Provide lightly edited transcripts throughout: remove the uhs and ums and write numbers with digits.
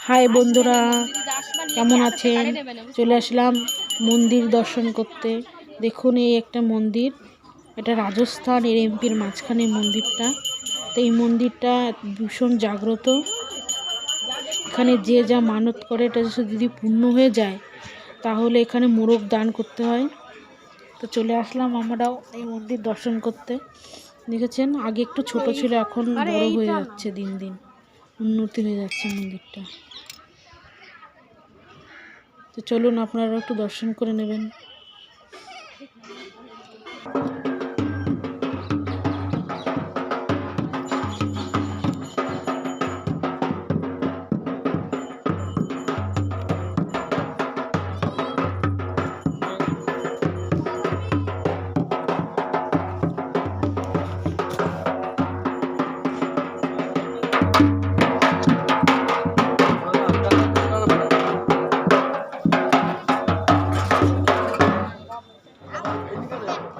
High বন্ধুরা, কেমন আছেন? চলে আসলাম মন্দির দর্শন করতে। দেখুন এই একটা মন্দির, এটা রাজস্থান এর এমপির মাঝখানে মন্দিরটা। তো এই মন্দিরটা ভীষণ জাগ্রত। এখানে যে যা মানত করে এটা যদি পূর্ণ হয়ে যায় তাহলে এখানে মোরগ দান করতে হয়। তো চলে আসলাম আমরাও এই মন্দির দর্শন করতে। দেখেছেন আগে একটু ছোট ছিল, এখন বড় হয়ে যাচ্ছে, দিন দিন উন্নতি হয়ে যাচ্ছে মন্দিরটা। তো চলুন আপনারা একটু দর্শন করে নেবেন।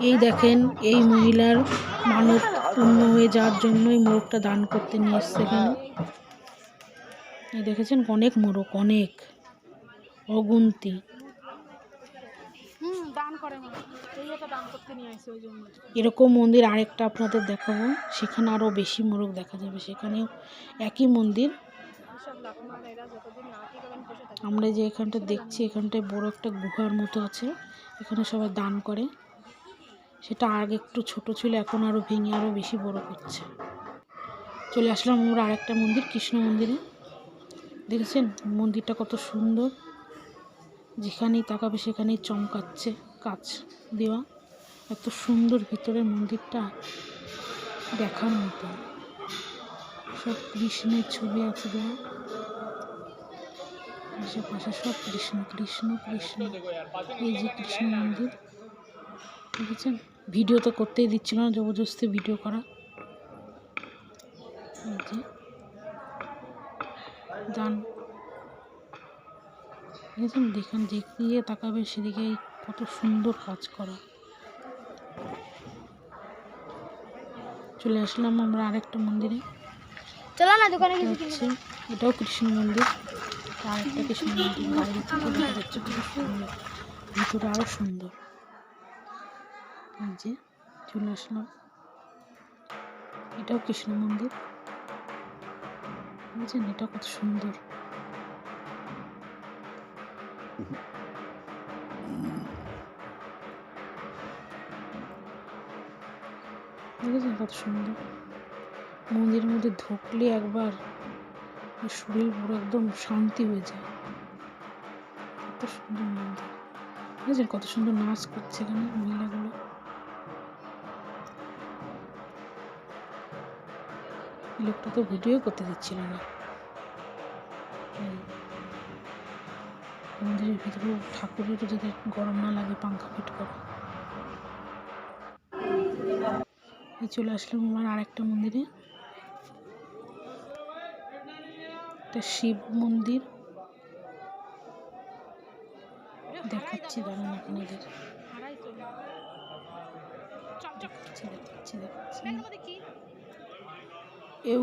এই দেখেন এই মহিলার মানত পূর্ণ হয়ে যাওয়ার জন্য এই মোরগটা দান করতে নিয়ে এসছে এখানে। এই দেখেছেন অনেক মোরগ, অনেক অগুন্তি এরকম মন্দির আরেকটা আপনাদের দেখাবো, সেখানে আরও বেশি মোরগ দেখা যাবে। সেখানে একই মন্দির, আমরা যে এখানটা দেখছি এখানটায় বড় একটা গুহার মতো আছে, এখানে সবাই দান করে। সেটা আগে একটু ছোট ছিল, এখন আরও ভেঙে আরও বেশি বড় করছে। চলে আসলাম আমরা আরেকটা মন্দির, কৃষ্ণ মন্দিরে। দেখেছেন মন্দিরটা কত সুন্দর, যেখানেই তাকাবে সেখানেই চমকাচ্ছে, কাচ দেওয়া, এত সুন্দর ভিতরের মন্দিরটা, দেখার মতো। সব কৃষ্ণের ছবি আছে দেওয়া, আশেপাশে সব কৃষ্ণ কৃষ্ণ কৃষ্ণ। এই যে কৃষ্ণ মন্দির, দেখেছেন ভিডিও তো করতেই দিচ্ছিল না, জবরদস্তি ভিডিও করা। এই যে দান, দেখেছেন, দেখেন যেদিকে তাকাবে সেদিকেই কত সুন্দর কাজ করা। চলে আসলাম আমরা আরেকটা মন্দিরে। চলো না দোকানে গেছি, এটাও কৃষ্ণ মন্দির, আরেকটা কৃষ্ণ মন্দির। বাইরে থেকে দেখা যাচ্ছে খুব সুন্দর, ভিতরে আরও সুন্দর। এই যে চলে আসলাম, এটাও কৃষ্ণ মন্দির, বুঝছেন এটা কত সুন্দর। দেখেছেন কত সুন্দর। মন্দিরের মধ্যে ঢুকলে একবার শরীর পুরো একদম শান্তি হয়ে যায়, কত সুন্দর মন্দির। দেখেছেন কত সুন্দর নাচ করছে এখানে মহিলাগুলো। লোকটা তো ভিডিও করতে দিচ্ছিল না। মন্দিরের ভিতরে ঠাকুরের যাতে গরম না লাগে পাঙ্খা ফিট করে। এই চলে আসলাম আমার আরেকটা মন্দিরে, একটা শিব মন্দির দেখাচ্ছি, দাঁড়ান আপনাদের দেখাচ্ছি।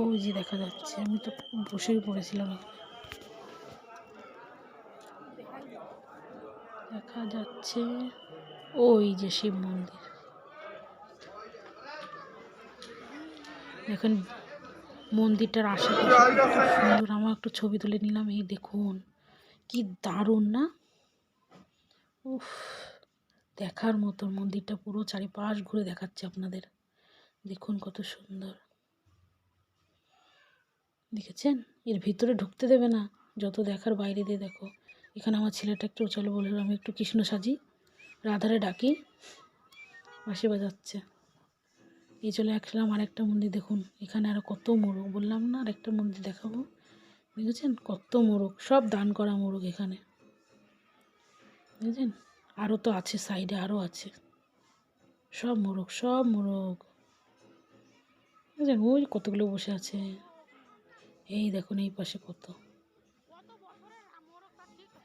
ওই যে দেখা যাচ্ছে, আমি তো বসেই পড়েছিলাম এখানে। দেখা যাচ্ছে ওই যে শিব মন্দির, দেখেন মন্দিরটার আশেপাশে সুন্দর। আমার একটু ছবি তুলে নিলাম। এই দেখুন কি দারুণ না, উফ, দেখার মতো। মন্দিরটা পুরো চারিপাশ ঘুরে দেখাচ্ছে আপনাদের, দেখুন কত সুন্দর। দেখেছেন এর ভিতরে ঢুকতে দেবে না, যত দেখার বাইরে দিয়ে দেখো। এখানে আমার ছেলেটা একটু চলো বলে আমি একটু কৃষ্ণ সাজি, রাধারে ডাকি, বাঁশি বাজাচ্ছে। এই চলে আসলাম আরেকটা মন্দির, দেখুন এখানে আরও কত মোরগ, বললাম না আরেকটা মন্দির দেখাবো। দেখেছেন কত মোরগ, সব দান করা মোরগ এখানে, বুঝলেন। আরও তো আছে সাইডে, আরও আছে, সব মোরগ সব মোরগ, বুঝলেন। ওই কতগুলো বসে আছে, এই দেখুন এই পাশে কত।